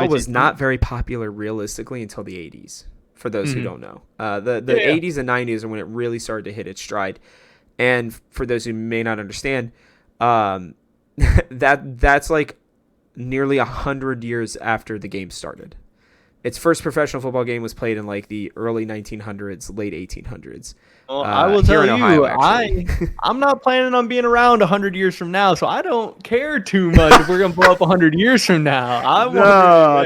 was not very popular realistically until the 80s, for those who don't know. The 80s and 90s are when it really started to hit its stride. And for those who may not understand, that's like nearly 100 years after the game started. Its first professional football game was played in like the early 1900s, late 1800s. Well, I will tell you, Ohio, I'm not planning on being around 100 years from now, so I don't care too much if we're going to blow up 100 years from now.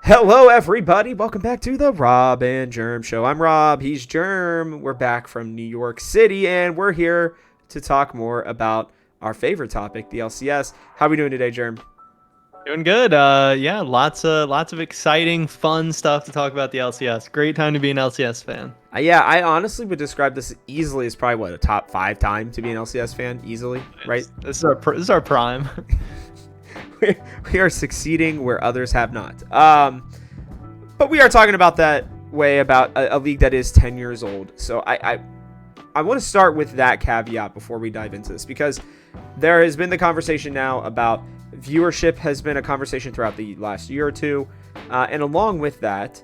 Hello, everybody. Welcome back to the Rob and Germ Show. I'm Rob. He's Germ. We're back from New York City, and we're here to talk more about our favorite topic, the LCS. How are we doing today, Germ? Doing good. Lots of exciting, fun stuff to talk about the LCS. Great time to be an LCS fan. I honestly would describe this easily as probably a top 5 time to be an LCS fan, easily, right? This is our prime. we are succeeding where others have not. But we are talking about that way about a league that is 10 years old. So I want to start with that caveat before we dive into this, because there has been the conversation now about viewership has been a conversation throughout the last year or two. And along with that,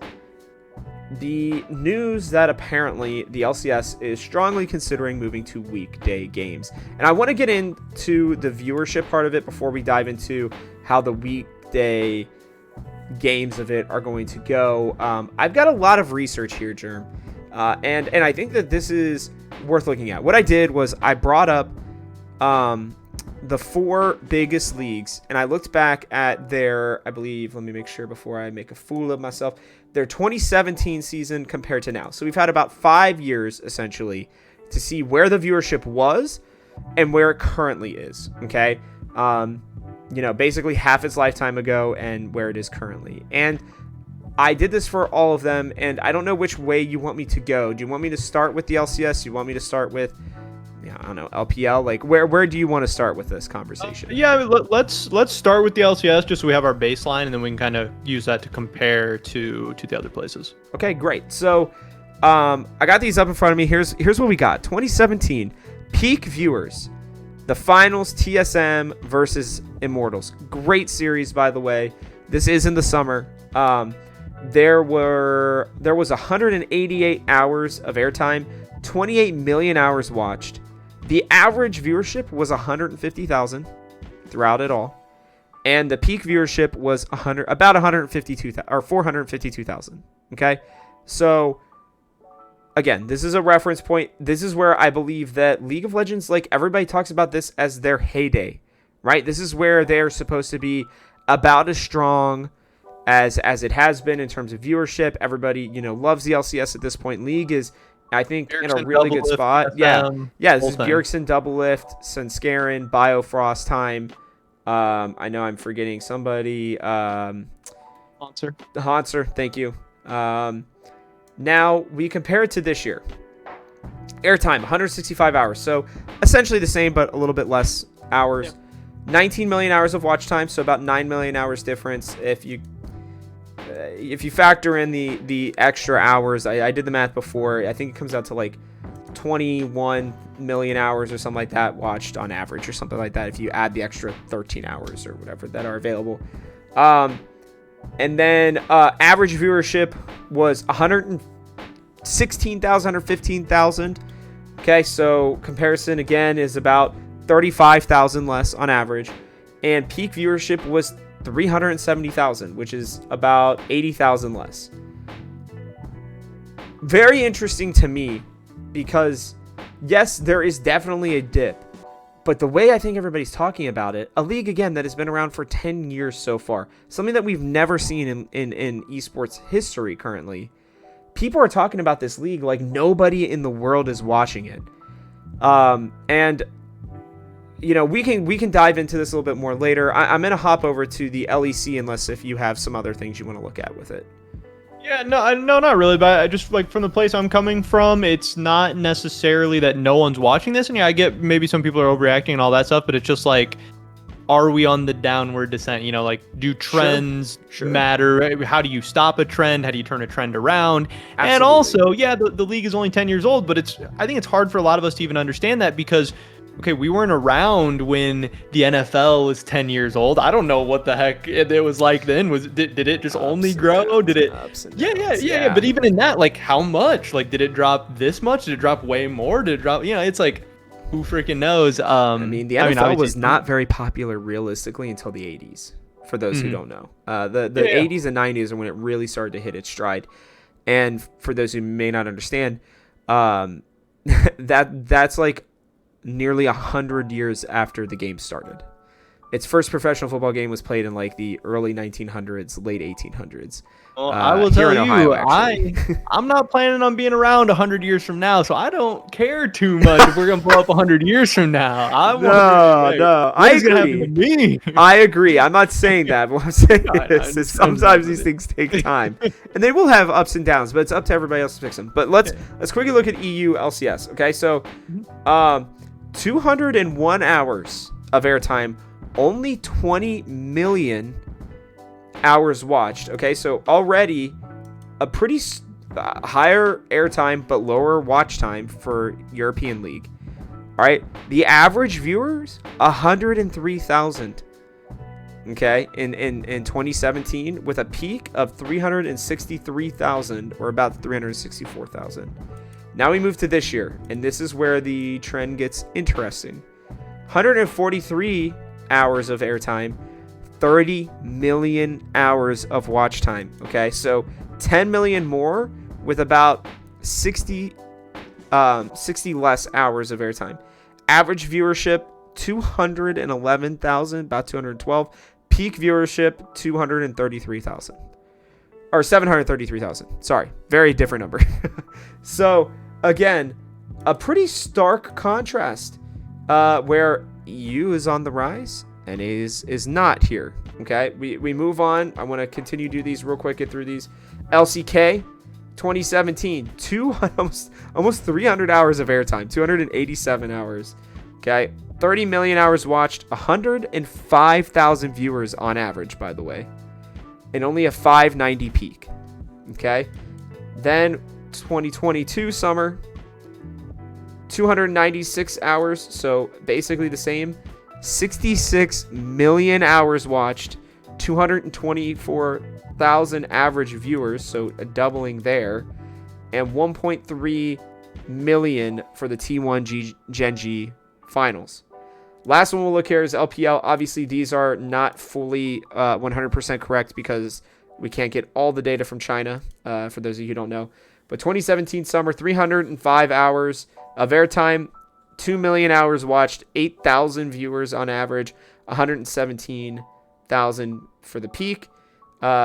the news that apparently the LCS is strongly considering moving to weekday games. And I want to get into the viewership part of it before we dive into how the weekday games of it are going to go. I've got a lot of research here, Germ. And I think that this is worth looking at. What I did was I brought up the 4 biggest leagues, and I looked back at their, I believe, let me make sure before I make a fool of myself, their 2017 season compared to now. So we've had about 5 years, essentially, to see where the viewership was and where it currently is, okay? Basically half its lifetime ago and where it is currently. And I did this for all of them, and I don't know which way you want me to go. Do you want me to start with the LCS? Do you want me to start with, I don't know, LPL? Like, where do you want to start with this conversation? Let's start with the LCS just so we have our baseline, and then we can kind of use that to compare to the other places. Okay, great. So I got these up in front of me. Here's what we got. 2017 peak viewers. The finals, TSM versus Immortals. Great series, by the way. This is in the summer. There was 188 hours of airtime, 28 million hours watched. The average viewership was 150,000 throughout it all, and the peak viewership was about 152,000 or 452,000. Okay, so again, this is a reference point. This is where I believe that League of Legends, like, everybody talks about this as their heyday, right? This is where they're supposed to be about as strong as it has been in terms of viewership. Everybody, loves the LCS at this point. League is, I think, Bjergsen, in a really good spot. FM, this is Bjergsen, Doublelift, Sunskarin, Biofrost time. I know I'm forgetting somebody. Haunter, thank you. Now we compare it to this year. Airtime, 165 hours. So essentially the same, but a little bit less hours. Yep. 19 million hours of watch time, so about 9 million hours difference. If you factor in the extra hours, I did the math before. I think it comes out to like 21 million hours or something like that watched on average, or something like that, if you add the extra 13 hours or whatever that are available. And then average viewership was 116,000, 115,000. Okay, so comparison again is about 35,000 less on average. And peak viewership was 370,000, which is about 80,000 less. Very interesting to me, because yes, there is definitely a dip. But the way I think everybody's talking about it, a league, again, that has been around for 10 years so far, something that we've never seen in esports history currently, people are talking about this league like nobody in the world is watching it. And, we can dive into this a little bit more later. I'm going to hop over to the LEC, unless if you have some other things you want to look at with it. Yeah, no, not really. But I just, like, from the place I'm coming from, it's not necessarily that no one's watching this. And yeah, I get maybe some people are overreacting and all that stuff, but it's just like are we on the downward descent? You know, like, do trends matter? How do you stop a trend? How do you turn a trend around? Absolutely. And also, yeah, the league is only 10 years old, but I think it's hard for a lot of us to even understand that because, okay, we weren't around when the NFL was 10 years old. I don't know what the heck it was like then. Did it just only grow? Did it? Yeah. But even in that, like, how much? Like, did it drop this much? Did it drop way more? Did it drop? You know, it's like, who freaking knows? The NFL was not very popular realistically until the 80s. For those who don't know, the 80s and 90s are when it really started to hit its stride. And for those who may not understand, that's like nearly 100 years after the game started. Its first professional football game was played in like the early 1900s, late 1800s. Well, I will tell you, I'm not planning on being around 100 years from now, so I don't care too much if we're gonna blow up 100 years from now. I agree. I agree. I'm not saying that. But what I'm saying is sometimes these things take time, and they will have ups and downs. But it's up to everybody else to fix them. But let's quickly look at EU LCS. Okay, so 201 hours of airtime, only 20 million hours watched. Okay, so already a pretty higher airtime but lower watch time for European League. All right, the average viewers 103,000. Okay, in 2017 with a peak of 363,000 or about 364,000. Now we move to this year, and this is where the trend gets interesting. 143 hours of airtime, 30 million hours of watch time. Okay, so 10 million more with about 60 less hours of airtime. Average viewership 211,000, about 212. Peak viewership 233,000 or 733,000. Sorry, very different number. So again, a pretty stark contrast where EU is on the rise and is not here. Okay, we move on. I want to continue to do these real quick, get through these. LCK 2017, almost 300 hours of airtime, 287 hours. Okay, 30 million hours watched, 105,000 viewers on average, by the way, and only a 590 peak. Okay, then 2022 summer, 296 hours, so basically the same. 66 million hours watched, 224,000 average viewers, so a doubling there, and 1.3 million for the T1 Gen G finals. Last one we'll look here is LPL. Obviously, these are not fully 100% correct because we can't get all the data from China, for those of you who don't know. But 2017 summer, 305 hours of airtime, 2 million hours watched, 8,000 viewers on average, 117,000 for the peak.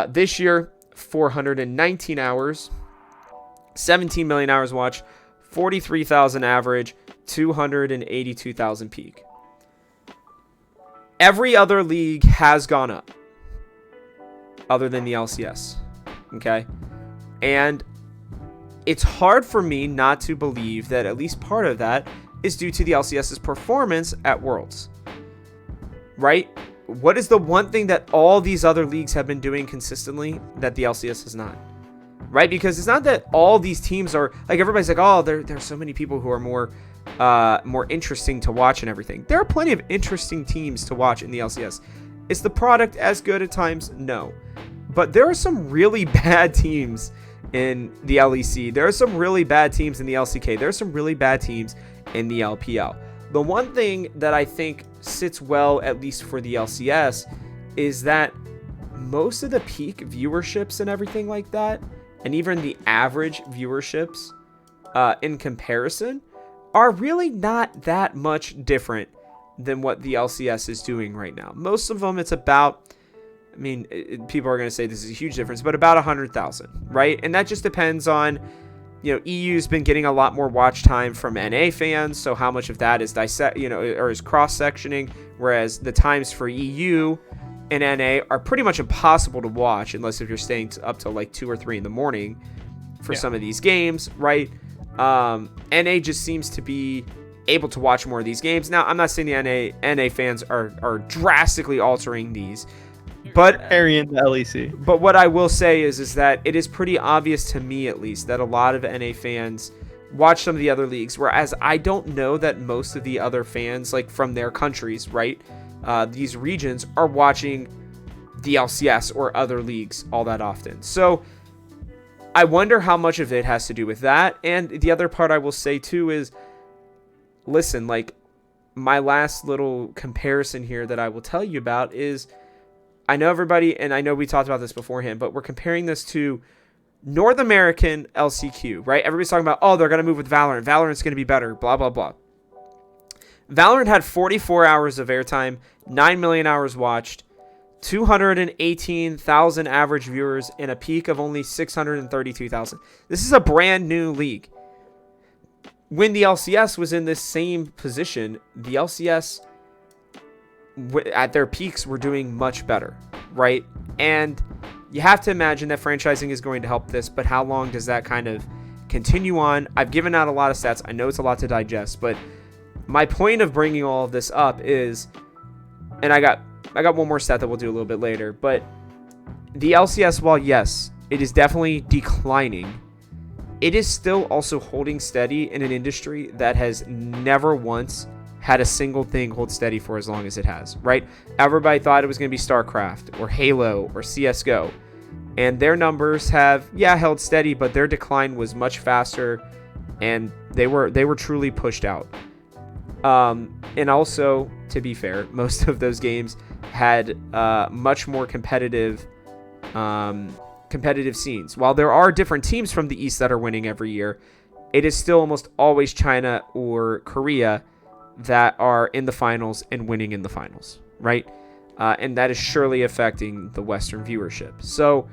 This year, 419 hours, 17 million hours watched, 43,000 average, 282,000 peak. Every other league has gone up other than the LCS. Okay? And it's hard for me not to believe that at least part of that is due to the LCS's performance at Worlds. Right? What is the one thing that all these other leagues have been doing consistently that the LCS has not? Right? Because it's not that all these teams are like, everybody's like, oh, there's so many people who are more interesting to watch and everything. There are plenty of interesting teams to watch in the LCS. Is the product as good at times? No. But there are some really bad teams in the LEC. There are some really bad teams in the LCK. There are some really bad teams in the LPL. The one thing that I think sits well, at least for the LCS, is that most of the peak viewerships and everything like that, and even the average viewerships in comparison, are really not that much different than what the LCS is doing right now. Most of them, it's about, I mean, people are going to say this is a huge difference, but about 100,000, right? And that just depends on, you know, EU's been getting a lot more watch time from NA fans, so how much of that is or is cross-sectioning, whereas the times for EU and NA are pretty much impossible to watch unless if you're staying up till like 2 or 3 in the morning for some of these games, right? NA just seems to be able to watch more of these games. Now, I'm not saying the NA fans are drastically altering these, but Arian the LEC. But what I will say is that it is pretty obvious to me, at least, that a lot of NA fans watch some of the other leagues, whereas I don't know that most of the other fans, like from their countries, right, these regions, are watching the LCS or other leagues all that often. So I wonder how much of it has to do with that. And the other part I will say too is, listen, like, my last little comparison here that I will tell you about is, I know everybody, and I know we talked about this beforehand, but we're comparing this to North American LCQ, right? Everybody's talking about, oh, they're going to move with Valorant. Valorant's going to be better, blah, blah, blah. Valorant had 44 hours of airtime, 9 million hours watched, 218,000 average viewers, and a peak of only 632,000. This is a brand new league. When the LCS was in this same position, the LCS at their peaks were doing much better, right? And you have to imagine that franchising is going to help this, but how long does that kind of continue on? I've given out a lot of stats. I know it's a lot to digest, but my point of bringing all of this up is, and I got one more stat that we'll do a little bit later, but the LCS, while yes, it is definitely declining, it is still also holding steady in an industry that has never once had a single thing hold steady for as long as it has, right? Everybody thought it was going to be StarCraft or Halo or CSGO, and their numbers have, held steady, but their decline was much faster, and they were truly pushed out. And also, to be fair, most of those games had much more competitive scenes. While there are different teams from the East that are winning every year, it is still almost always China or Korea that are in the finals and winning in the finals, right? And that is surely affecting the Western viewership. So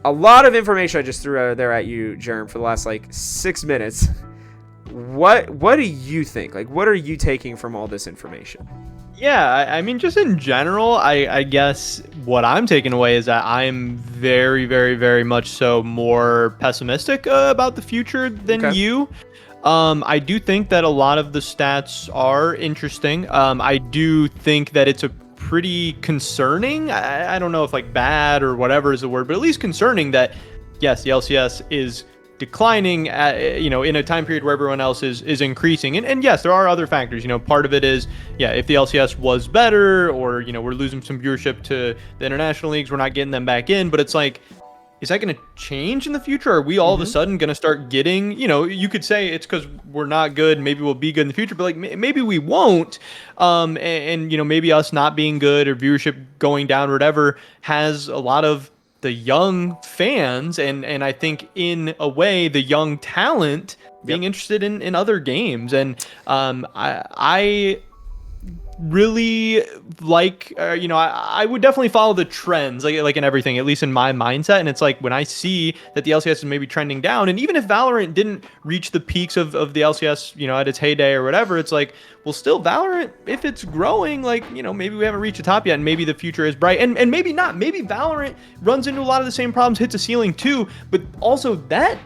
a lot of information I just threw out there at you, Jerem, for the last 6 minutes. What do you think? Like, what are you taking from all this information? Yeah, I mean, just in general, I guess what I'm taking away is that I'm very, very, very much so more pessimistic about the future than you. I do think that a lot of the stats are interesting. I do think that it's a pretty concerning. I don't know if bad or whatever is the word, but at least concerning that, yes, the LCS is declining in a time period where everyone else is increasing. And yes, there are other factors. Part of it is, if the LCS was better, or, we're losing some viewership to the international leagues, we're not getting them back in. But it's is that going to change in the future? Are we all of a sudden going to start getting, you could say it's because we're not good. Maybe we'll be good in the future, but maybe we won't. And maybe us not being good or viewership going down or whatever has a lot of the young fans and I think in a way the young talent being interested in other games. And I really I would definitely follow the trends like in everything, at least in my mindset. And it's when I see that the LCS is maybe trending down, and even if Valorant didn't reach the peaks of the LCS at its heyday or whatever, it's well, still Valorant, if it's growing, maybe we haven't reached the top yet, and maybe the future is bright, and maybe not. Maybe Valorant runs into a lot of the same problems, hits a ceiling too, but also that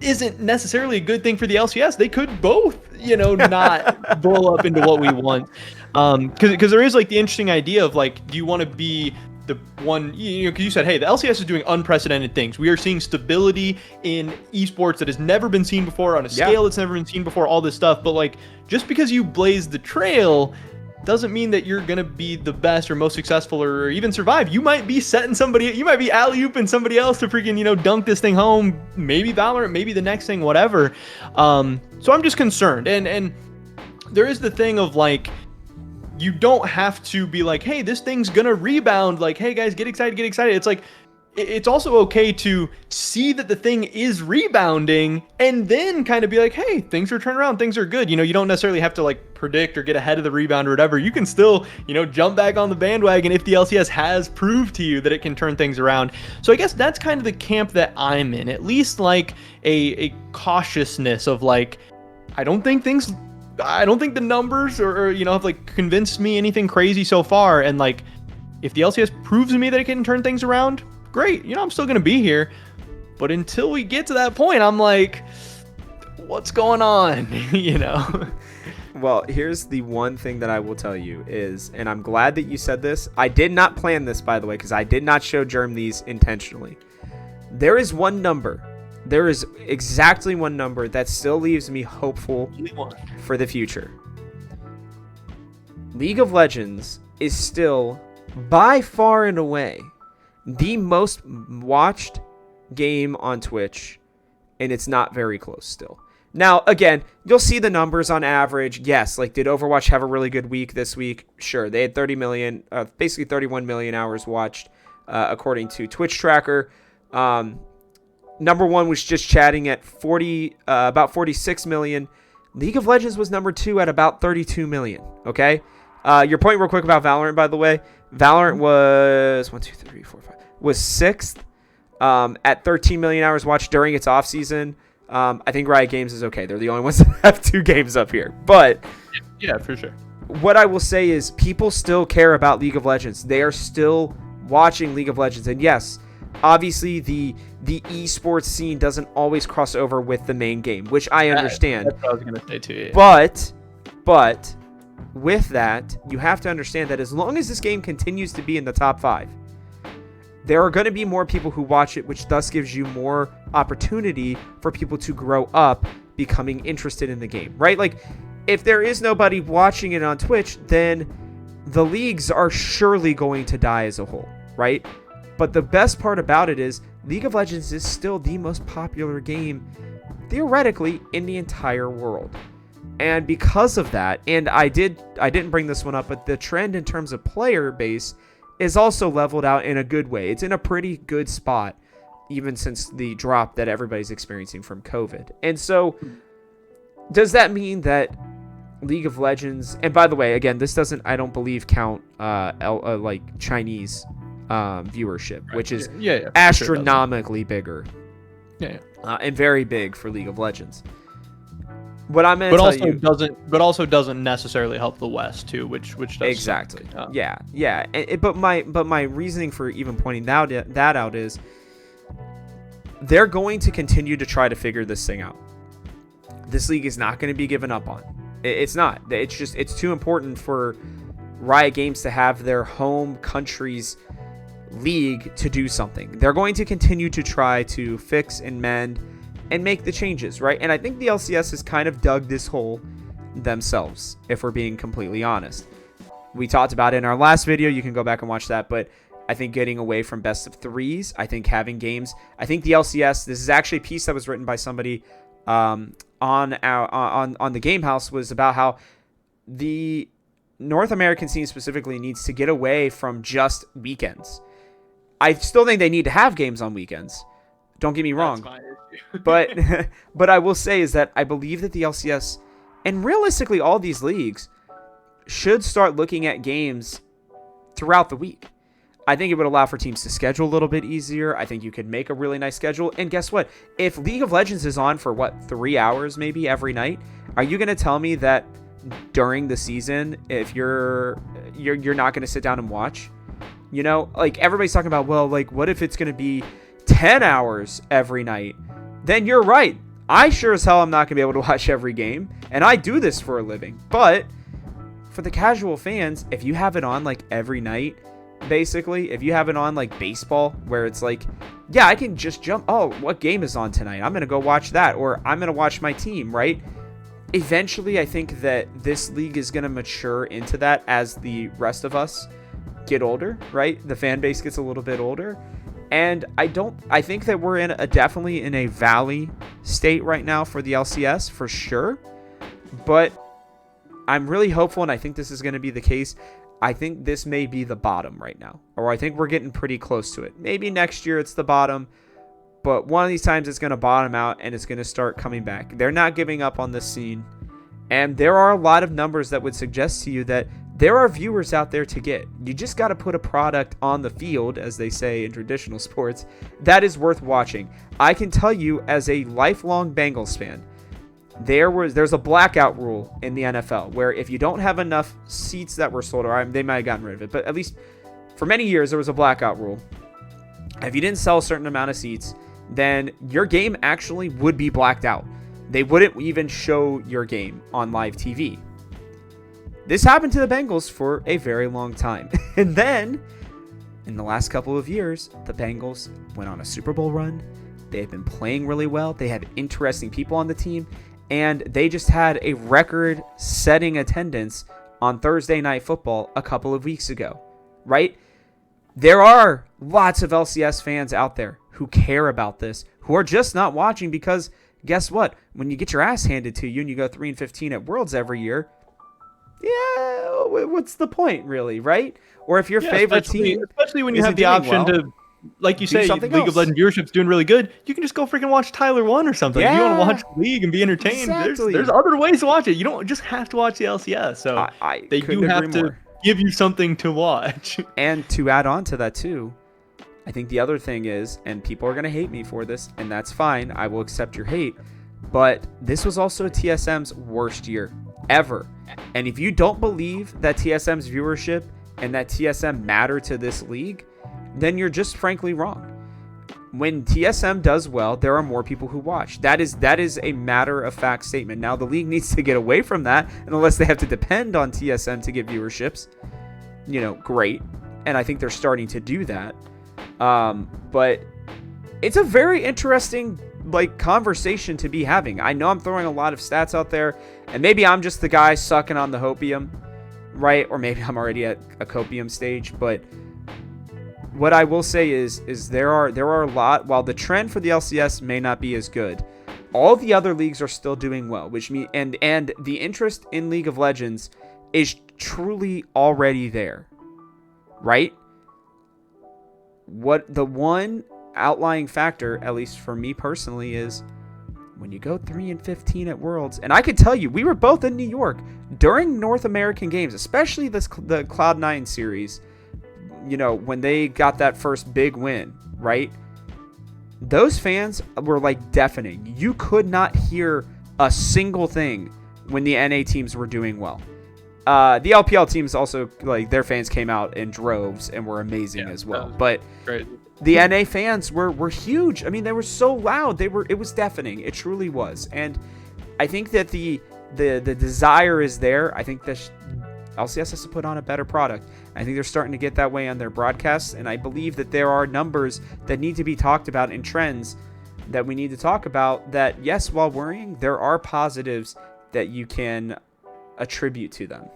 isn't necessarily a good thing for the LCS. They could both, not blow up into what we want. Because there is the interesting idea of do you want to be the one, because you said, hey, the LCS is doing unprecedented things. We are seeing stability in esports that has never been seen before, on a scale that's never been seen before, all this stuff. But just because you blaze the trail doesn't mean that you're going to be the best or most successful or even survive. You might be setting somebody, you might be alley-ooping somebody else to freaking, dunk this thing home. Maybe Valorant, maybe the next thing, whatever. So I'm just concerned. And there is the thing of you don't have to be hey, this thing's gonna rebound. Hey guys, get excited. It's it's also okay to see that the thing is rebounding and then kind of be hey, things are turning around, things are good. You don't necessarily have to predict or get ahead of the rebound or whatever. You can still, jump back on the bandwagon if the LCS has proved to you that it can turn things around. So I guess that's kind of the camp that I'm in, at least a cautiousness of I don't think the numbers or have convinced me anything crazy so far. And if the LCS proves to me that it can turn things around, great. I'm still going to be here. But until we get to that point, I'm what's going on? Well, here's the one thing that I will tell you is, and I'm glad that you said this. I did not plan this, by the way, because I did not show Germ these intentionally. There is one number. There is exactly one number that still leaves me hopeful for the future. League of Legends is still, by far and away, the most watched game on Twitch, and it's not very close still. Now, again, you'll see the numbers on average. Yes, like, did Overwatch have a really good week this week? Sure, they had 30 million, basically 31 million hours watched, according to Twitch Tracker. Number one was just chatting at about 46 million. League of Legends was number 2 at about 32 million. Okay. Your point real quick about Valorant, by the way. Valorant was 6th at 13 million hours watched during its off season. I think Riot Games is okay. They're the only ones that have 2 games up here. But yeah, for sure. What I will say is people still care about League of Legends. They are still watching League of Legends. And yes, obviously the esports scene doesn't always cross over with the main game, which I understand. That's what I was going to say too. Yeah. But with that, you have to understand that as long as this game continues to be in the top 5, there are going to be more people who watch it, which thus gives you more opportunity for people to grow up becoming interested in the game, right? Like, if there is nobody watching it on Twitch, then the leagues are surely going to die as a whole, right? But the best part about it is League of Legends is still the most popular game, theoretically, in the entire world. And because of that, and I didn't bring this one up, but the trend in terms of player base is also leveled out in a good way. It's in a pretty good spot, even since the drop that everybody's experiencing from COVID. And so, does that mean that League of Legends, and by the way, again, this doesn't, I don't believe, count like Chinese viewership, right, which is astronomically bigger, and very big for League of Legends. What I'm going to tell you, but also doesn't necessarily help the West too, which does exactly. Yeah. But my reasoning for even pointing that out is they're going to continue to try to figure this thing out. This league is not going to be given up on. It's not. It's too important for Riot Games to have their home country's league to do something. They're going to continue to try to fix and mend and make the changes, right? And I think the LCS has kind of dug this hole themselves, if we're being completely honest. We talked about it in our last video. You can go back and watch that. But I think getting away from best of 3s, I think having games, I think the LCS, this is actually a piece that was written by somebody on the Game House, was about how the North American scene specifically needs to get away from just weekends. I still think they need to have games on weekends. Don't get me wrong. but I will say is that I believe that the LCS and realistically all these leagues should start looking at games throughout the week. I think it would allow for teams to schedule a little bit easier. I think you could make a really nice schedule. And guess what? If League of Legends is on for 3 hours maybe every night, are you going to tell me that during the season, if you're not going to sit down and watch? You know, like everybody's talking about, well, like what if it's going to be 10 hours every night? Then you're right. I sure as hell am not going to be able to watch every game. And I do this for a living. But for the casual fans, if you have it on like every night, basically, if you have it on like baseball, where it's like, yeah, I can just jump. Oh, what game is on tonight? I'm going to go watch that. Or I'm going to watch my team, right? Eventually, I think that this league is going to mature into that as the rest of us get older, right? The fan base gets a little bit older. And I think that we're definitely in a valley state right now for the LCS, for sure. But I'm really hopeful, and I think this is going to be the case. I think this may be the bottom right now, or I think we're getting pretty close to it. Maybe next year it's the bottom, but one of these times it's going to bottom out and it's going to start coming back. They're not giving up on this scene. And there are a lot of numbers that would suggest to you that there are viewers out there to get. You just got to put a product on the field, as they say in traditional sports, that is worth watching. I can tell you, as a lifelong Bengals fan, there's a blackout rule in the NFL where if you don't have enough seats that were sold, or they might have gotten rid of it, but at least for many years there was a blackout rule. If you didn't sell a certain amount of seats, then your game actually would be blacked out. They wouldn't even show your game on live TV. This happened to the Bengals for a very long time. And then, in the last couple of years, the Bengals went on a Super Bowl run. They've been playing really well. They have interesting people on the team. And they just had a record-setting attendance on Thursday Night Football a couple of weeks ago, right? There are lots of LCS fans out there who care about this, who are just not watching because guess what? When you get your ass handed to you and you go 3-15 at Worlds every year, yeah, what's the point really, right? Or if your favorite team, especially when you have the option to, like you say, League of Legends viewership's doing really good, you can just go freaking watch Tyler 1 or something. Yeah, if you want to watch League and be entertained, exactly. there's other ways to watch it. You don't just have to watch the LCS. So they do have to give you something to watch. And to add on to that too, I think the other thing is, and people are going to hate me for this, and that's fine. I will accept your hate. But this was also TSM's worst year ever. And if you don't believe that TSM's viewership and that TSM matter to this league, then you're just frankly wrong. When TSM does well, there are more people who watch. That is a matter-of-fact statement. Now, the league needs to get away from that, and unless they have to depend on TSM to get viewerships, great. And I think they're starting to do that. But it's a very interesting conversation to be having. I know I'm throwing a lot of stats out there, and maybe I'm just the guy sucking on the hopium, right? Or maybe I'm already at a copium stage, but what I will say is there are a lot. While the trend for the LCS may not be as good, all the other leagues are still doing well, which means and the interest in League of Legends is truly already there, right? What the one outlying factor, at least for me personally, is when you go 3-15 at Worlds, and I could tell you, we were both in New York during North American games, especially the Cloud9 series. When they got that first big win, right? Those fans were deafening. You could not hear a single thing when the NA teams were doing well. The LPL teams also, their fans came out in droves and were amazing as well. But great. The NA fans were huge. I mean, they were so loud. It was deafening. It truly was. And I think that the desire is there. I think that LCS has to put on a better product. I think they're starting to get that way on their broadcasts, and I believe that there are numbers that need to be talked about and trends that we need to talk about that, yes, while worrying, there are positives that you can attribute to them.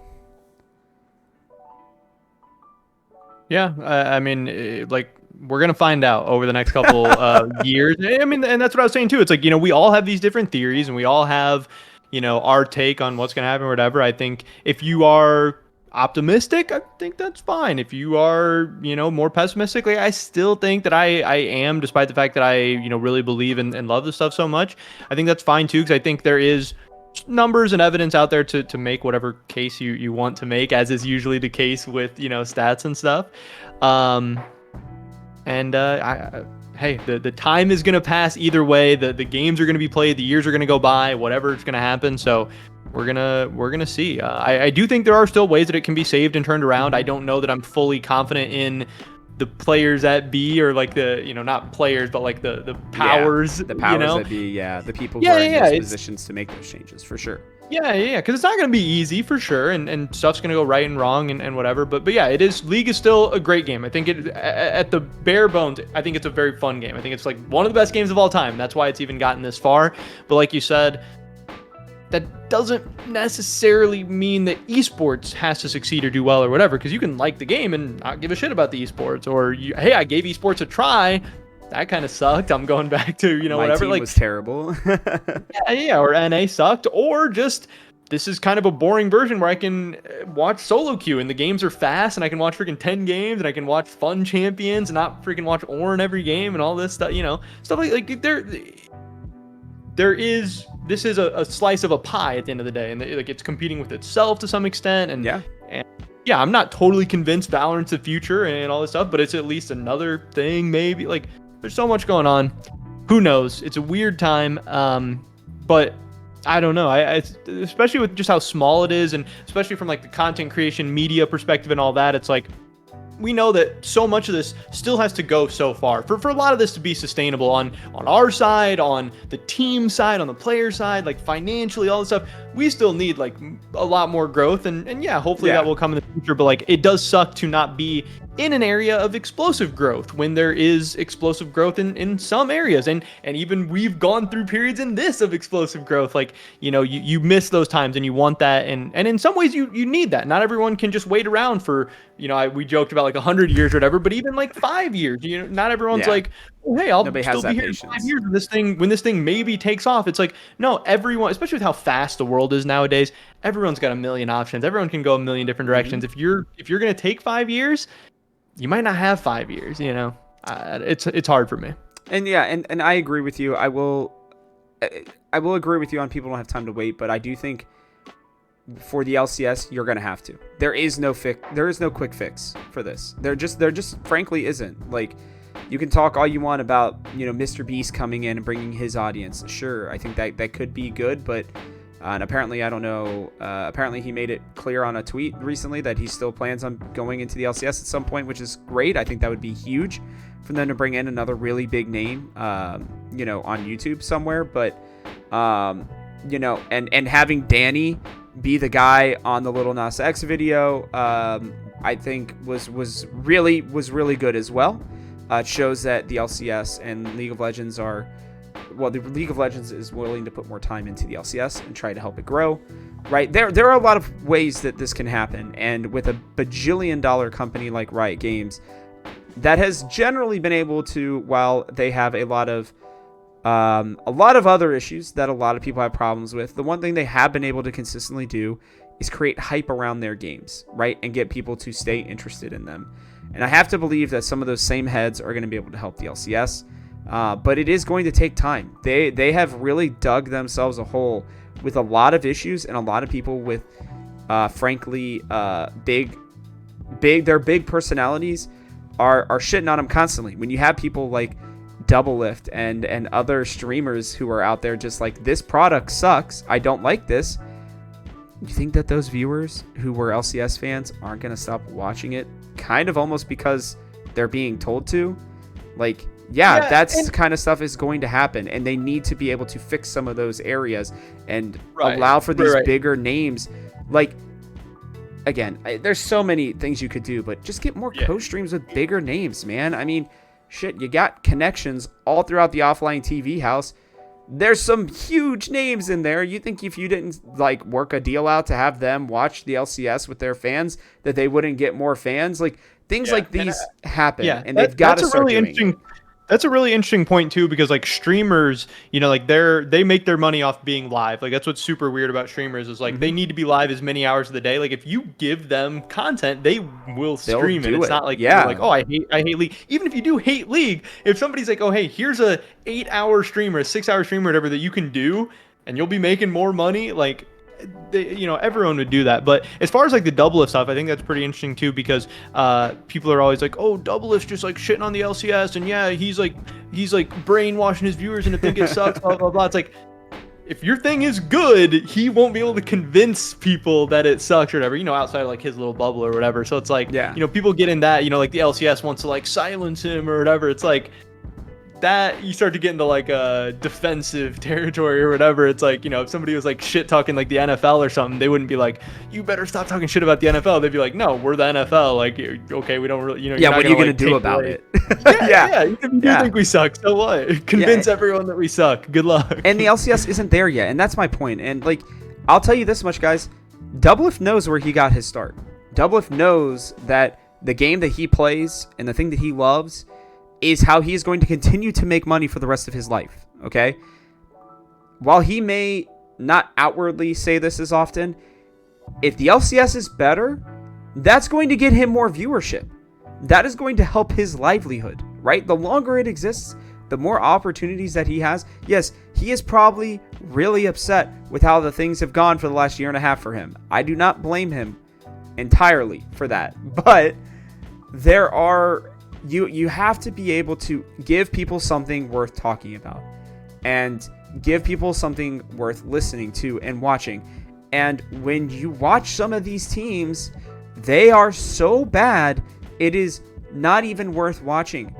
Yeah, I mean, we're going to find out over the next couple years. I mean, and that's what I was saying too. It's we all have these different theories, and we all have, our take on what's going to happen or whatever. I think if you are optimistic, I think that's fine. If you are, more pessimistic, I still think that I am, despite the fact that I, really believe and love this stuff so much. I think that's fine too, because I think there is numbers and evidence out there to make whatever case you want to make, as is usually the case with, stats and stuff. Hey, the time is going to pass either way. The games are going to be played. The years are going to go by. Whatever's going to happen. So we're gonna see. I do think there are still ways that it can be saved and turned around. I don't know that I'm fully confident in the players at B, or not players, but the powers. Yeah, the powers at B. Yeah, the people who are in those positions to make those changes for sure. Yeah, because it's not going to be easy for sure, and stuff's going to go right and wrong and whatever. But yeah, League is still a great game. I think at the bare bones, I think it's a very fun game. I think it's one of the best games of all time. That's why it's even gotten this far. But like you said, that doesn't necessarily mean that esports has to succeed or do well or whatever, because you can like the game and not give a shit about the esports, or hey, I gave esports a try. That kind of sucked. I'm going back to, whatever. My team was terrible. yeah, or NA sucked, or just this is kind of a boring version where I can watch solo queue and the games are fast and I can watch freaking 10 games and I can watch fun champions and not freaking watch Ornn every game and all this stuff, stuff like this is a slice of a pie at the end of the day, and it's competing with itself to some extent, and yeah, I'm not totally convinced Valorant's the future and all this stuff, but it's at least another thing, maybe. There's so much going on. Who knows? It's a weird time, but I don't know. I especially with just how small it is, and especially from the content creation, media perspective, and all that. It's we know that so much of this still has to go so far for a lot of this to be sustainable on our side, on the team side, on the player side, like financially, all this stuff. We still need like a lot more growth, and yeah, hopefully that will come in the future. But like, it does suck to not be in an area of explosive growth when there is explosive growth in some areas, and even we've gone through periods in this of explosive growth. Like, you miss those times, and you want that, and in some ways you need that. Not everyone can just wait around for, we joked about like 100 years or whatever, but even like 5 years, not everyone's like, oh, hey, I'll still be here in 5 years when this thing maybe takes off. It's like, no, everyone, especially with how fast the world is nowadays, everyone's got a million options. Everyone can go a million different directions. If you're going to take 5 years, you might not have 5 years, it's hard for me. And yeah, and I agree with you. I will agree with you on people don't have time to wait, but I do think for the LCS, you're going to have to. There is no quick fix for this. There just frankly isn't. Like, you can talk all you want about, Mr. Beast coming in and bringing his audience. Sure, I think that could be good, but and apparently, I don't know, apparently he made it clear on a tweet recently that he still plans on going into the LCS at some point, which is great. I think that would be huge for them to bring in another really big name, on YouTube somewhere. But, and having Danny be the guy on the Lil Nas X video, I think was really good as well. It shows that the LCS and League of Legends the League of Legends is willing to put more time into the LCS and try to help it grow, right? There are a lot of ways that this can happen, and with a bajillion-dollar company like Riot Games, that has generally been able to, while they have a lot of other issues that a lot of people have problems with, the one thing they have been able to consistently do is create hype around their games, right? And get people to stay interested in them. And I have to believe that some of those same heads are going to be able to help the LCS. But it is going to take time. They have really dug themselves a hole with a lot of issues and a lot of people with, frankly, their big personalities are shitting on them constantly. When you have people like Doublelift and other streamers who are out there just like, this product sucks, I don't like this. You think that those viewers who were LCS fans aren't going to stop watching it? Kind of almost because they're being told to? Like, yeah, that's kind of stuff is going to happen, and they need to be able to fix some of those areas and allow for these bigger names. Like, again, there's so many things you could do, but just get more co-streams with bigger names, man. I mean, shit, you got connections all throughout the offline TV house. There's some huge names in there. You think if you didn't like work a deal out to have them watch the LCS with their fans, that they wouldn't get more fans? Like, things like these happen, and they've got to start doing it. That's a really interesting point too, because like streamers, like they make their money off being live. Like, that's what's super weird about streamers is like they need to be live as many hours of the day. Like, if you give them content, they will stream it. It's not like you're like, oh, I hate League. Even if you do hate League, if somebody's like, oh, hey, here's a 8-hour stream or a 6-hour stream or whatever that you can do, and you'll be making more money, like, everyone would do that. But as far as like the Doublelift stuff, I think that's pretty interesting too, because people are always like, oh, Doublelift's just like shitting on the LCS, and yeah, he's like brainwashing his viewers and think it sucks, blah blah blah. It's like, if your thing is good, he won't be able to convince people that it sucks or whatever, outside of like his little bubble or whatever. So it's like, people get in that, like the LCS wants to like silence him or whatever. It's like, that you start to get into like a defensive territory or whatever. It's like, if somebody was like shit talking like the NFL or something, they wouldn't be like, you better stop talking shit about the NFL. They'd be like, no, we're the NFL. Like, okay, we don't really, what are you going to do about it? You think we suck, so what? Convince everyone that we suck. Good luck. And the LCS isn't there yet, and that's my point. And like, I'll tell you this much, guys. Doublelift knows where he got his start. Doublelift knows that the game that he plays and the thing that he loves is how he is going to continue to make money for the rest of his life, okay? While he may not outwardly say this as often, if the LCS is better, that's going to get him more viewership. That is going to help his livelihood, right? The longer it exists, the more opportunities that he has. Yes, he is probably really upset with how the things have gone for the last year and a half for him. I do not blame him entirely for that, but there are... You have to be able to give people something worth talking about and give people something worth listening to and watching. And when you watch some of these teams, they are so bad It is not even worth watching.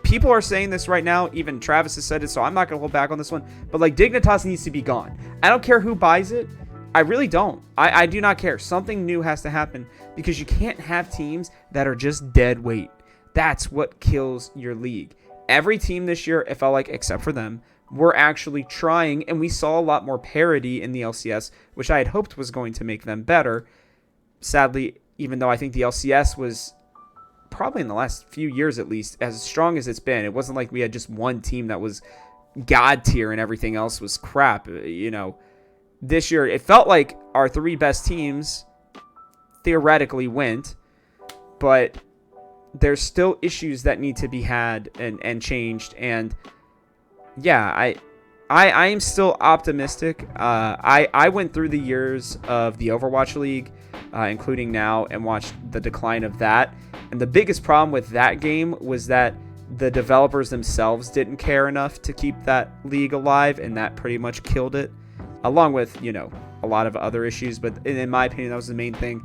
People are saying this right now. Even Travis has said it, so I'm not going to hold back on this one. But like, Dignitas needs to be gone. I don't care who buys it. I really don't. I do not care. Something new has to happen, because you can't have teams that are just dead weight. That's what kills your league. Every team this year, it felt like, except for them, were actually trying, and we saw a lot more parity in the LCS, which I had hoped was going to make them better. Sadly, even though I think the LCS was probably in the last few years at least as strong as it's been, it wasn't like we had just one team that was god tier and everything else was crap. This year it felt like our 3 best teams theoretically went, but there's still issues that need to be had and changed. And yeah, I am still optimistic. I went through the years of the Overwatch League, including now, and watched the decline of that. And the biggest problem with that game was that the developers themselves didn't care enough to keep that league alive, and that pretty much killed it, along with, a lot of other issues. But in my opinion, that was the main thing.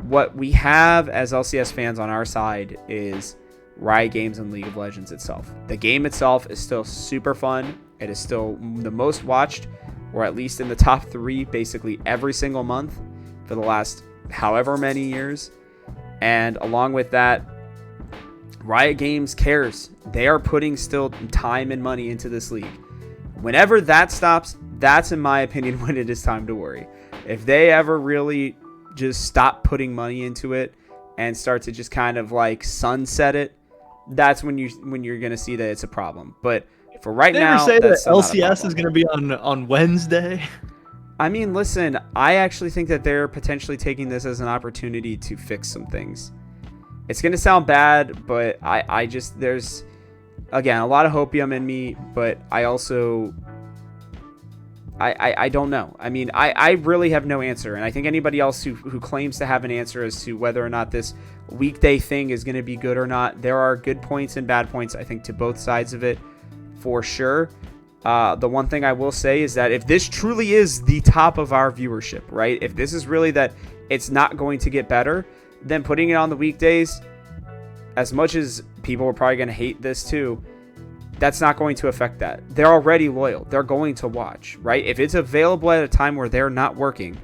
What we have as LCS fans on our side is Riot Games and League of Legends itself. The game itself is still super fun. It is still the most watched, or at least in the top 3 basically every single month for the last however many years. And along with that, Riot Games cares. They are putting still time and money into this league. Whenever that stops, that's, in my opinion, when it is time to worry. If they ever really just stop putting money into it and start to just kind of like sunset it, that's when you're going to see that it's a problem. But for right now, say that's that LCS is going to be on Wednesday. I mean, listen, I actually think that they're potentially taking this as an opportunity to fix some things. It's going to sound bad, but I just, there's, again, a lot of hopium in me, but I also, I don't know. I mean, I really have no answer. And I think anybody else who claims to have an answer as to whether or not this weekday thing is going to be good or not, there are good points and bad points, I think, to both sides of it, for sure. The one thing I will say is that if this truly is the top of our viewership, right? If this is really that it's not going to get better, then putting it on the weekdays, as much as people are probably going to hate this too, that's not going to affect that. They're already loyal. They're going to watch, right? If it's available at a time where they're not working,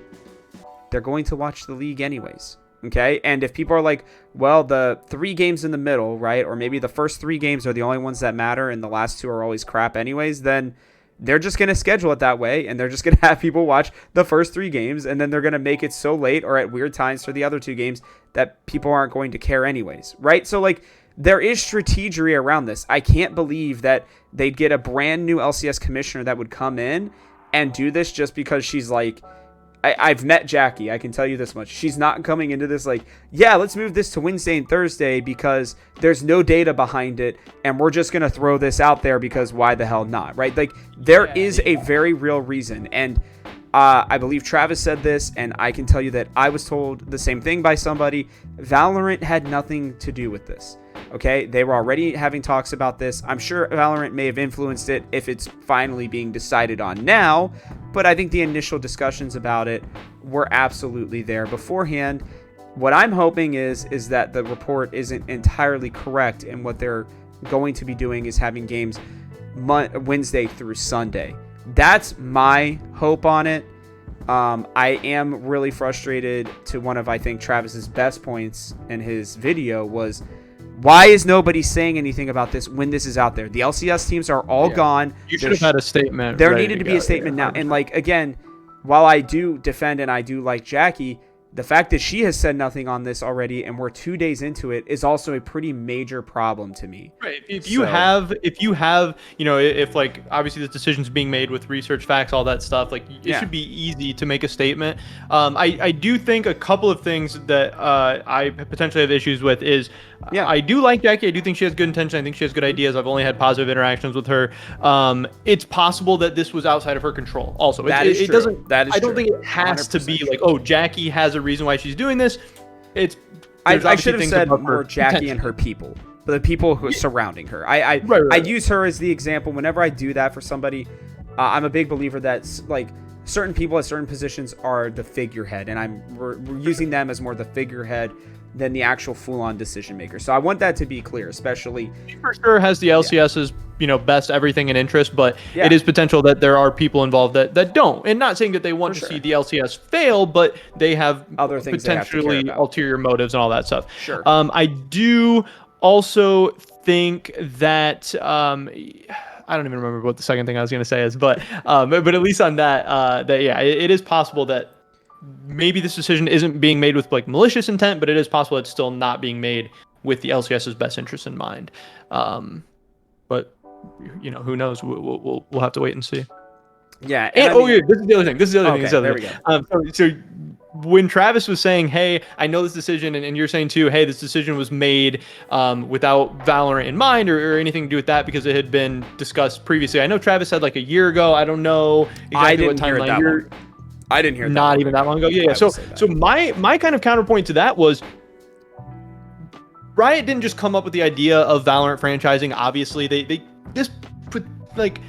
they're going to watch the league anyways. Okay. And if people are like, well, the 3 games in the middle, right? Or maybe the first 3 games are the only ones that matter and the last 2 are always crap anyways, then they're just going to schedule it that way. And they're just going to have people watch the first 3 games. And then they're going to make it so late or at weird times for the other 2 games that people aren't going to care anyways. Right. So like, there is strategy around this. I can't believe that they'd get a brand new LCS commissioner that would come in and do this just because she's like, I've met Jackie. I can tell you this much. She's not coming into this like, yeah, let's move this to Wednesday and Thursday because there's no data behind it. And we're just going to throw this out there because why the hell not? Right. Like there is a very real reason. And I believe Travis said this, and I can tell you that I was told the same thing by somebody. Valorant had nothing to do with this. Okay, they were already having talks about this. I'm sure Valorant may have influenced it if it's finally being decided on now, but I think the initial discussions about it were absolutely there beforehand. What I'm hoping is that the report isn't entirely correct, and what they're going to be doing is having games Wednesday through Sunday. That's my hope on it. I am really frustrated to one of, I think, Travis's best points in his video was, why is nobody saying anything about this when this is out there? The LCS teams are all gone. You should have had a statement. There needed to be a statement now. And like, again, while I do defend and I do like Jackie, the fact that she has said nothing on this already and we're 2 days into it is also a pretty major problem to me. Right. If you have, if like obviously the decision's being made with research, facts, all that stuff, like it should be easy to make a statement. I do think a couple of things that I potentially have issues with is I do like Jackie. I do think she has good intention. I think she has good ideas. I've only had positive interactions with her. It's possible that this was outside of her control. Also, that is true. I don't think it has to be like, oh, Jackie has a reason why she's doing this. I should have said more Jackie and her people, but the people who are surrounding her. I use her as the example whenever I do that for somebody. I'm a big believer that like certain people at certain positions are the figurehead, and we're using them as more the figurehead than the actual full-on decision maker. So I want that to be clear, especially. He for sure has the LCS's best everything in interest, but Yeah. it is potential that there are people involved that don't. And not saying that they want For to sure. see the LCS fail, but they have Other things they have to care potentially about. ulterior motives and all that stuff. Sure. I do also think that I don't even remember what the second thing I was going to say is, but at least on that, it is possible that maybe this decision isn't being made with like malicious intent, but it is possible it's still not being made with the LCS's best interest in mind. But who knows? We'll have to wait and see. Yeah. And this is the other thing. There we go. So when Travis was saying, "Hey, I know this decision," and you're saying too, "Hey, this decision was made without Valorant in mind or anything to do with that because it had been discussed previously." I know Travis said like a year ago. I don't know exactly what timeline. I didn't hear that. Not even that long ago. Yeah. So my kind of counterpoint to that was Riot didn't just come up with the idea of Valorant franchising. Obviously, they just put like.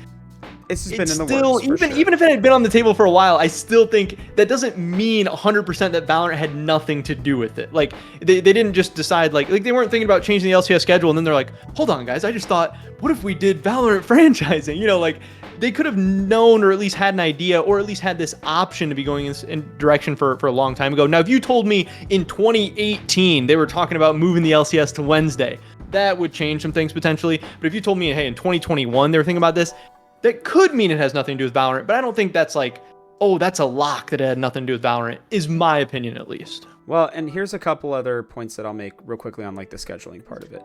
It's been in the works, even if it had been on the table for a while, I still think that doesn't mean 100% that Valorant had nothing to do with it. Like they didn't just decide like they weren't thinking about changing the LCS schedule and then they're like, hold on guys, I just thought, what if we did Valorant franchising? Like they could have known or at least had an idea or at least had this option to be going in direction for a long time ago. Now, if you told me in 2018 they were talking about moving the LCS to Wednesday, that would change some things potentially. But if you told me, hey, in 2021 they were thinking about this, that could mean it has nothing to do with Valorant, but I don't think that's like, oh, that's a lock that it had nothing to do with Valorant, is my opinion at least. Well, and here's a couple other points that I'll make real quickly on like the scheduling part of it.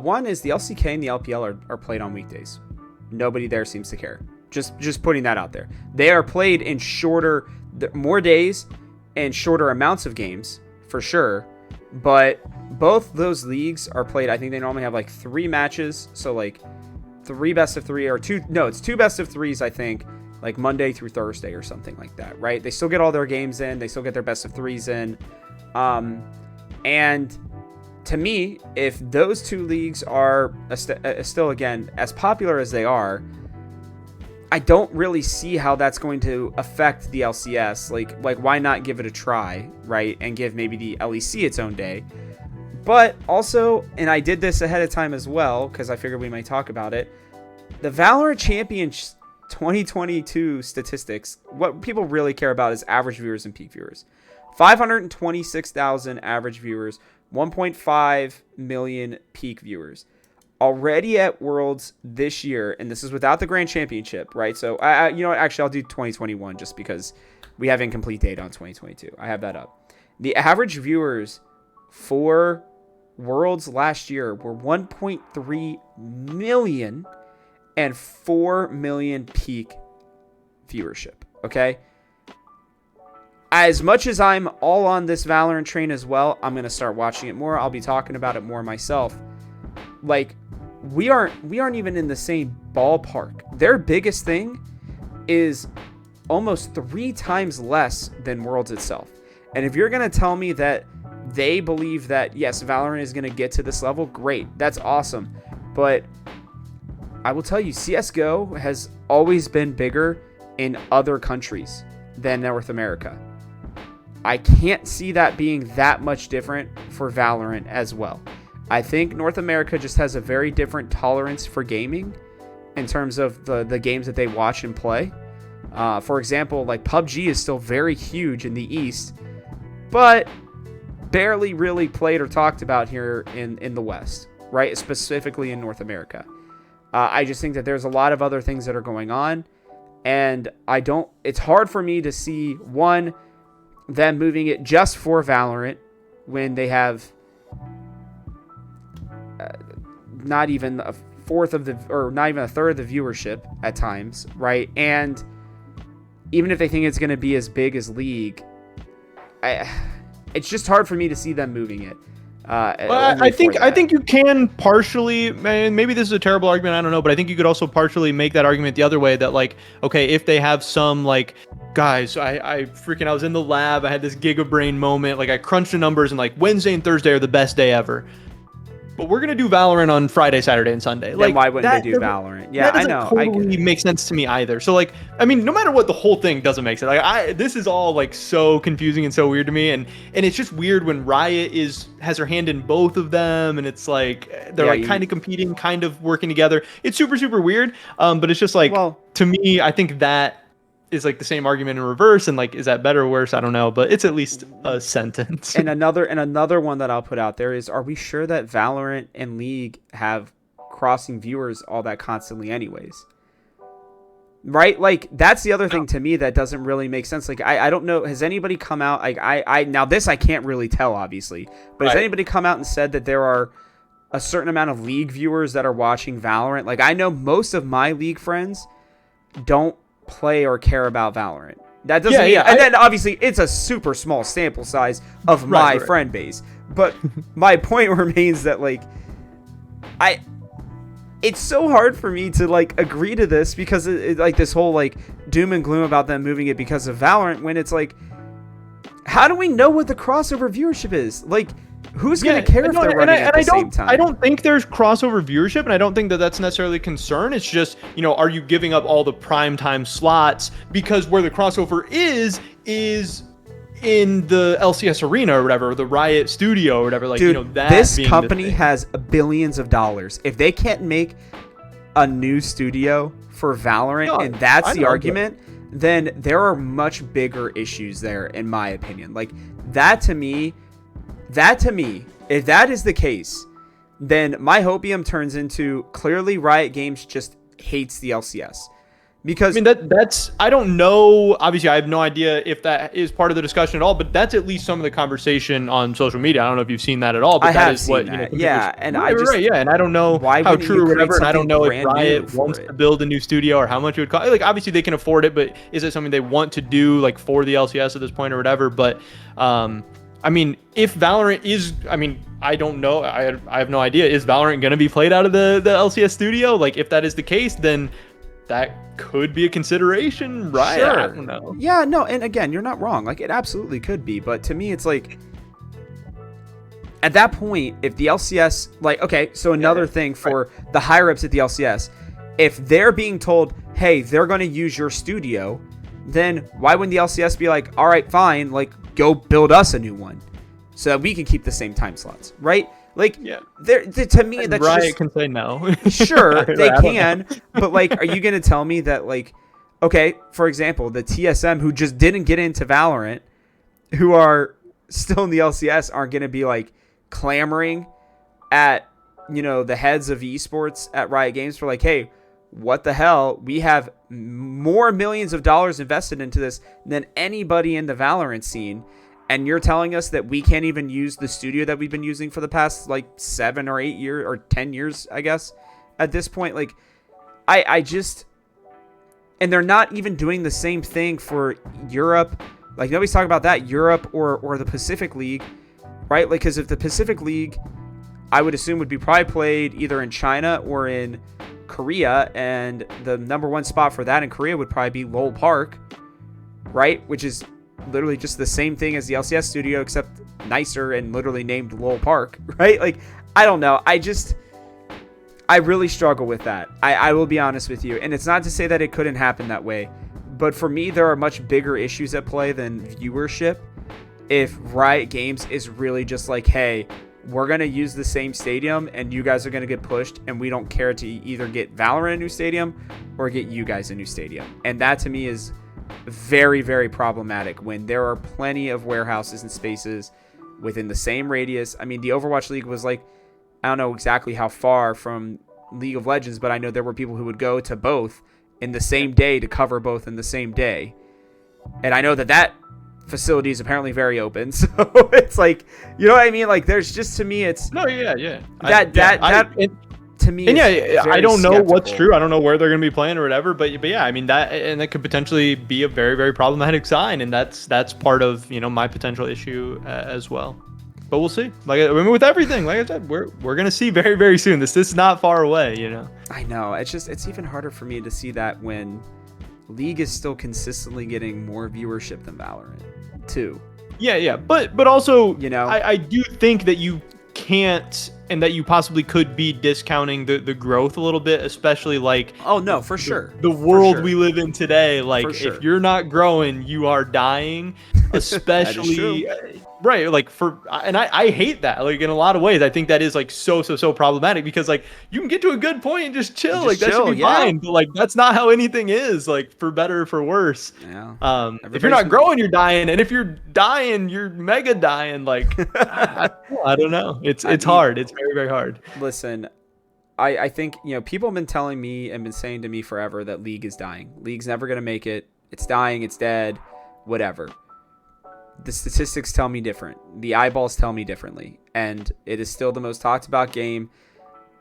One is the LCK and the LPL are played on weekdays. Nobody there seems to care. Just putting that out there. They are played in more days and shorter amounts of games, for sure. But both those leagues are played, I think they normally have like 3 matches, so like 3 best of 3 or 2, no, it's 2 best of 3s, I think, like Monday through Thursday or something like that, right? They still get all their games in, they still get their best of 3s in. And to me, if those 2 leagues are still, again, as popular as they are, I don't really see how that's going to affect the LCS. Like why not give it a try, right? And give maybe the LEC its own day. But also, and I did this ahead of time as well, because I figured we might talk about it, the Valorant Champions 2022 statistics, what people really care about is average viewers and peak viewers. 526,000 average viewers, 1.5 million peak viewers. Already at Worlds this year, and this is without the Grand Championship, right? So, you know what? Actually, I'll do 2021 just because we have incomplete data on 2022. I have that up. The average viewers for Worlds last year were 1.3 million and 4 million peak viewership, okay? As much as I'm all on this Valorant train as well, I'm going to start watching it more. I'll be talking about it more myself. Like, we aren't even in the same ballpark. Their biggest thing is almost 3 times less than Worlds itself. And if you're going to tell me that they believe that, yes, Valorant is going to get to this level, great. That's awesome. But I will tell you, CSGO has always been bigger in other countries than North America. I can't see that being that much different for Valorant as well. I think North America just has a very different tolerance for gaming in terms of the games that they watch and play. For example, like PUBG is still very huge in the East, but barely really played or talked about here in the West, right? Specifically in North America. I just think that there's a lot of other things that are going on, and it's hard for me to see, one, them moving it just for Valorant when they have not even a third of the viewership at times, right? And even if they think it's going to be as big as League, it's just hard for me to see them moving it. I think you can partially, man, maybe this is a terrible argument, I don't know, but I think you could also partially make that argument the other way, that like, okay, if they have some like, guys, I was in the lab, I had this gigabrain moment, like I crunched the numbers and like Wednesday and Thursday are the best day ever. but we're gonna do Valorant on Friday, Saturday, and Sunday. Then Like, why wouldn't that they do doesn't- Valorant? Yeah, that I doesn't know. I get totally it. make sense to me either. So like, I mean, no matter what, the whole thing doesn't make sense. Like, this is all like so confusing and so weird to me, and it's just weird when Riot has her hand in both of them, and it's like they're like kind of competing, kind of working together. It's super super weird. But it's just like, Well, to me, I think that is like the same argument in reverse, and like, is that better or worse? I don't know, but it's at least a sentence. And another one that I'll put out there is, are we sure that Valorant and League have crossing viewers all that constantly anyways? Right? Like, that's the other thing to me that doesn't really make sense. Like, I don't know, has anybody come out, like, I now this I can't really tell, obviously, but has anybody come out and said that there are a certain amount of League viewers that are watching Valorant? Like, I know most of my League friends don't play or care about Valorant. That doesn't mean, and then obviously it's a super small sample size of my friend base. But my point remains that, like, it's so hard for me to like agree to this, because it like this whole like doom and gloom about them moving it because of Valorant, when it's like, how do we know what the crossover viewership is? Like, who's going to care if they're running at the same time? I don't think there's crossover viewership, and I don't think that that's necessarily a concern. It's just, are you giving up all the prime time slots? Because where the crossover is in the LCS arena or whatever, the Riot studio or whatever. Like, dude, that this company has billions of dollars. If they can't make a new studio for Valorant, and that's the argument, then there are much bigger issues there, in my opinion. Like, that to me, if that is the case, then my hopium turns into, clearly Riot Games just hates the LCS. Because I mean, that's I don't know. Obviously, I have no idea if that is part of the discussion at all, but that's at least some of the conversation on social media. I don't know if you've seen that at all, but that is what, yeah, and and I don't know how true or whatever, and I don't know if Riot wants to build a new studio or how much it would cost. Like, obviously they can afford it, but is it something they want to do, like, for the LCS at this point or whatever? But I mean, if Valorant is, I mean, I don't know. I have no idea. Is Valorant going to be played out of the LCS studio? Like, if that is the case, then that could be a consideration, right? Sure. I don't know. Yeah, no, and again, you're not wrong. Like, it absolutely could be, but to me, it's like, at that point, if the LCS, like, okay, so another thing for the higher ups at the LCS, if they're being told, hey, they're going to use your studio, then why wouldn't the LCS be like, all right, fine, like, go build us a new one so that we can keep the same time slots, right? Like, to me, that's Riot just, can say no. Sure, they can, but, like, are you going to tell me that, like, okay, for example, the TSM who just didn't get into Valorant, who are still in the LCS, aren't going to be, like, clamoring at, the heads of esports at Riot Games for, like, hey, what the hell? We have more millions of dollars invested into this than anybody in the Valorant scene. And you're telling us that we can't even use the studio that we've been using for the past, like, 7 or 8 years or 10 years, I guess, at this point. Like, I just, and they're not even doing the same thing for Europe. Like, nobody's talking about that, Europe or the Pacific League, right? Like, because if the Pacific League, I would assume, would be probably played either in China or in Korea, and the number one spot for that in Korea would probably be Lowell Park, right? Which is literally just the same thing as the LCS studio, except nicer and literally named Lowell Park, right? Like, I don't know. I really struggle with that. I will be honest with you. And it's not to say that it couldn't happen that way, but for me, there are much bigger issues at play than viewership. If Riot Games is really just like, hey, we're going to use the same stadium and you guys are going to get pushed, and we don't care to either get Valorant a new stadium or get you guys a new stadium. And that to me is very, very problematic when there are plenty of warehouses and spaces within the same radius. I mean, the Overwatch League was like, I don't know exactly how far from League of Legends, but I know there were people who would go to both in the same day to cover both in the same day. And I know that facility is apparently very open. So it's like, you know what I mean? Like, there's just, to me, it's no, yeah. To me, and I don't know what's skeptical. true. I don't know where they're going to be playing or whatever. But yeah, I mean, that could potentially be a very, very problematic sign, and that's part of my potential issue as well. But we'll see. Like, I mean, with everything, like I said, we're going to see very, very soon. This is not far away. I know. It's even harder for me to see that when League is still consistently getting more viewership than Valorant, too. Yeah. But also, You know? I do think that you can't and that you possibly could be discounting the growth a little bit, especially like Oh no, for sure. The world For sure. we live in today, like sure. if you're not growing, you are dying, especially right, like I hate that. Like in a lot of ways, I think that is like so problematic because like you can get to a good point and just chill, like that should be fine. But like that's not how anything is, like for better or for worse. Yeah. If you're not growing, you're dying, and if you're dying, you're mega dying. Like I don't know. It's hard. It's very, very hard. Listen, I think, people have been telling me and been saying to me forever that League is dying. League's never going to make it. It's dying. It's dead. Whatever. The statistics tell me different. The eyeballs tell me differently. And it is still the most talked about game.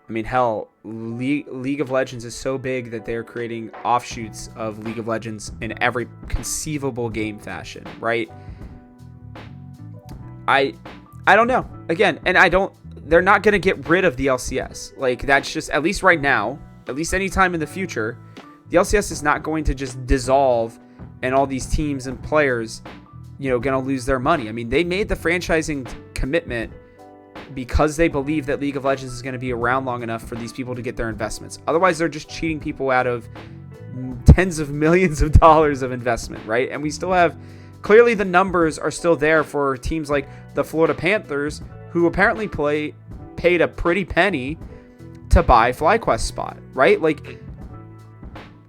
I mean, hell, League of Legends is so big that they're creating offshoots of League of Legends in every conceivable game fashion, right? I don't know. Again, and they're not going to get rid of the LCS. Like, that's just, at least right now, at least anytime in the future, the LCS is not going to just dissolve and all these teams and players, going to lose their money. I mean, they made the franchising commitment because they believe that League of Legends is going to be around long enough for these people to get their investments. Otherwise, they're just cheating people out of tens of millions of dollars of investment, right? And we still have, clearly the numbers are still there for teams like the Florida Panthers, who apparently paid a pretty penny to buy FlyQuest spot, right? Like,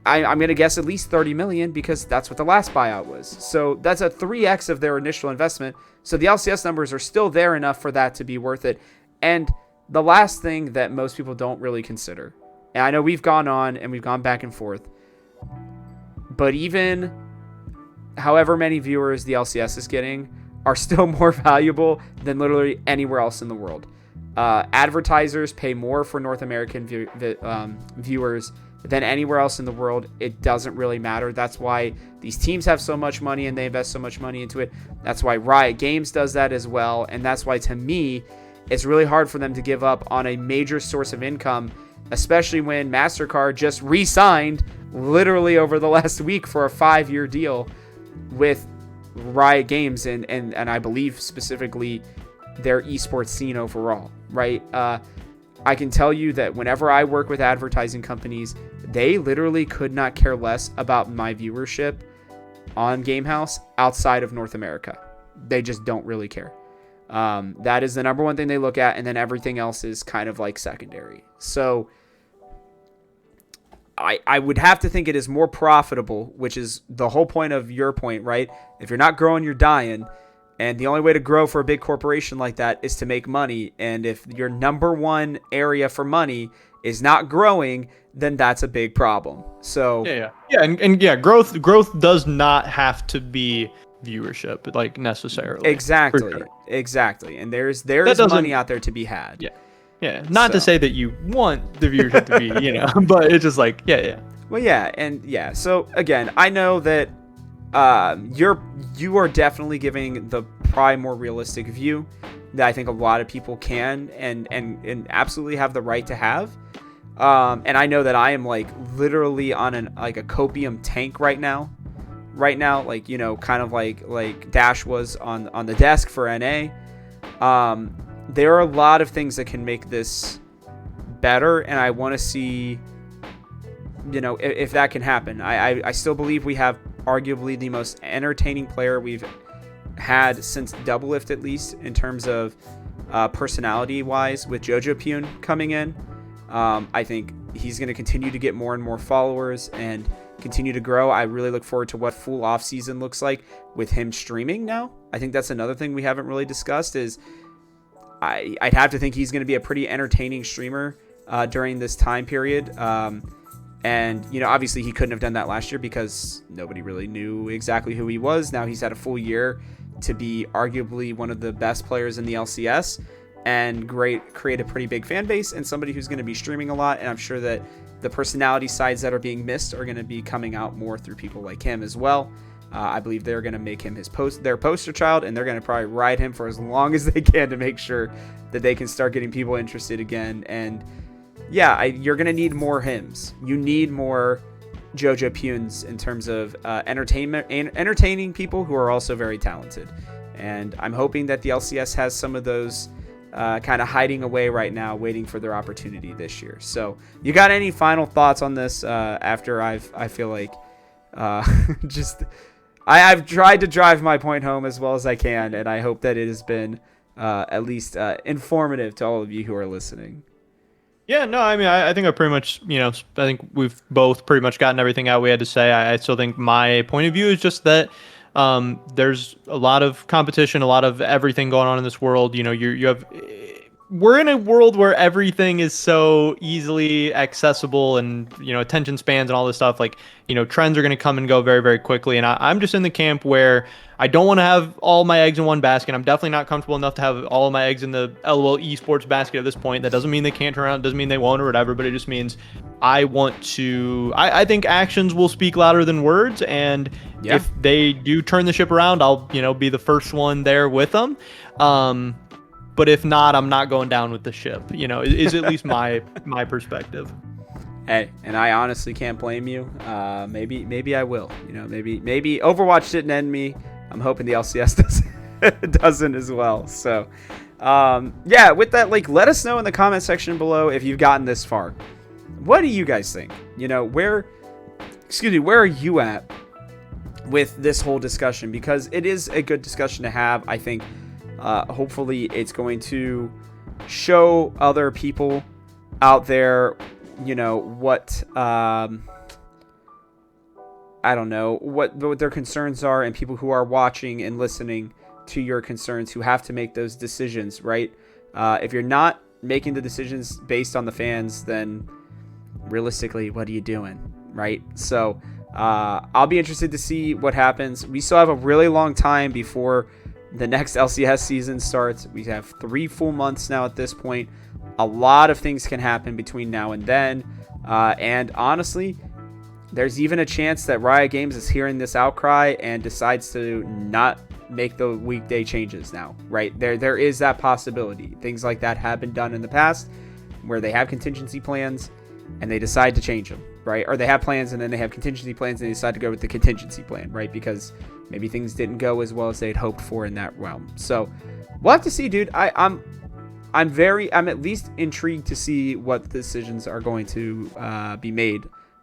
I'm going to guess at least 30 million because that's what the last buyout was. So that's a 3x of their initial investment. So the LCS numbers are still there enough for that to be worth it. And the last thing that most people don't really consider, and I know we've gone on and we've gone back and forth, but even however many viewers the LCS is getting are still more valuable than literally anywhere else in the world. Advertisers pay more for North American viewers than anywhere else in the world. It doesn't really matter. That's why these teams have so much money and they invest so much money into it. That's why Riot Games does that as well. And that's why, to me, it's really hard for them to give up on a major source of income, especially when MasterCard just re-signed literally over the last week for a 5-year deal with Riot Games and I believe specifically their esports scene overall, right? I can tell you that whenever I work with advertising companies, they literally could not care less about my viewership on Gamehouse outside of North America. They just don't really care. That is the number one thing they look at, and then everything else is kind of like secondary. So I would have to think it is more profitable, which is the whole point of your point, right? If you're not growing, you're dying. And the only way to grow for a big corporation like that is to make money. And if your number one area for money is not growing, then that's a big problem. So growth does not have to be viewership, like, necessarily. Exactly. Sure. Exactly. And there's money out there to be had. Yeah. Not to say that you want the viewership to be, but it's just like, Well, yeah. So again, I know that you are definitely giving the probably more realistic view that I think a lot of people can and absolutely have the right to have. And I know that I am like literally on a copium tank right now, like, kind of like Dash was on the desk for NA. There are a lot of things that can make this better, and I want to see, if that can happen. I still believe we have arguably the most entertaining player we've had since Doublelift, at least in terms of personality wise, with Jojo Pune coming in. I think he's going to continue to get more and more followers and continue to grow. I really look forward to what full off season looks like with him streaming now. I think that's another thing we haven't really discussed is I'd have to think he's going to be a pretty entertaining streamer during this time period. And, obviously he couldn't have done that last year because nobody really knew exactly who he was. Now he's had a full year to be arguably one of the best players in the LCS and create a pretty big fan base and somebody who's going to be streaming a lot. And I'm sure that the personality sides that are being missed are going to be coming out more through people like him as well. I believe they're going to make him their poster child, and they're going to probably ride him for as long as they can to make sure that they can start getting people interested again. And you're going to need more hymns. You need more Jojo Punes in terms of entertaining people who are also very talented. And I'm hoping that the LCS has some of those kind of hiding away right now, waiting for their opportunity this year. So you got any final thoughts on this after I feel like just I've tried to drive my point home as well as I can, and I hope that it has been at least informative to all of you who are listening. Yeah, no, I mean, I think I pretty much, I think we've both pretty much gotten everything out we had to say. I still think my point of view is just that there's a lot of competition, a lot of everything going on in this world. We're in a world where everything is so easily accessible, and attention spans and all this stuff. Like, trends are going to come and go very, very quickly. And I'm just in the camp where I don't want to have all my eggs in one basket. I'm definitely not comfortable enough to have all of my eggs in the LOL esports basket at this point. That doesn't mean they can't turn around. It doesn't mean they won't or whatever, but it just means I want to. I think actions will speak louder than words, and if they do turn the ship around, I'll be the first one there with them. But if not, I'm not going down with the ship. Is at least my perspective. Hey, and I honestly can't blame you. Maybe I will. Maybe Overwatch didn't end me. I'm hoping the LCS doesn't as well. So, with that, let us know in the comment section below if you've gotten this far. What do you guys think? Where are you at with this whole discussion? Because it is a good discussion to have, I think. Hopefully it's going to show other people out there, what I don't know what their concerns are, and people who are watching and listening to your concerns who have to make those decisions, right? If you're not making the decisions based on the fans, then realistically, what are you doing, right? So I'll be interested to see what happens. We still have a really long time before the next LCS season starts. We have 3 full months now at this point. A lot of things can happen between now and then. And honestly, there's even a chance that Riot Games is hearing this outcry and decides to not make the weekday changes now, right? There is that possibility. Things like that have been done in the past where they have contingency plans and they decide to change them, right? Or they have plans and then they have contingency plans and they decide to go with the contingency plan, right? Because maybe things didn't go as well as they'd hoped for in that realm. So we'll have to see, dude. I'm at least intrigued to see what decisions are going to be made.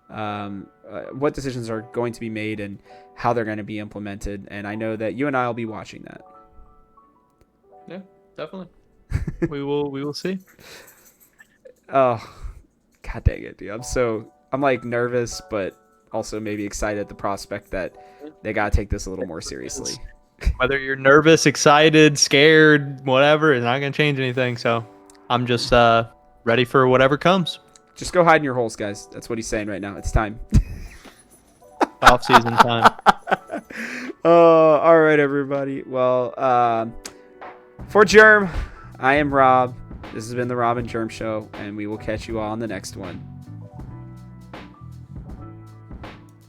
What decisions are going to be made and how they're going to be implemented. And I know that you and I will be watching that. Yeah, definitely. we will see. Oh, God dang it, dude. I'm like nervous, but also maybe excited at the prospect that they got to take this a little more seriously. Whether you're nervous, excited, scared, whatever, it's not going to change anything. So I'm just ready for whatever comes. Just go hide in your holes, guys. That's what he's saying right now. It's time. Off-season time. All right, everybody. Well, for Germ, I am Rob. This has been the Rob and Germ Show, and we will catch you all on the next one.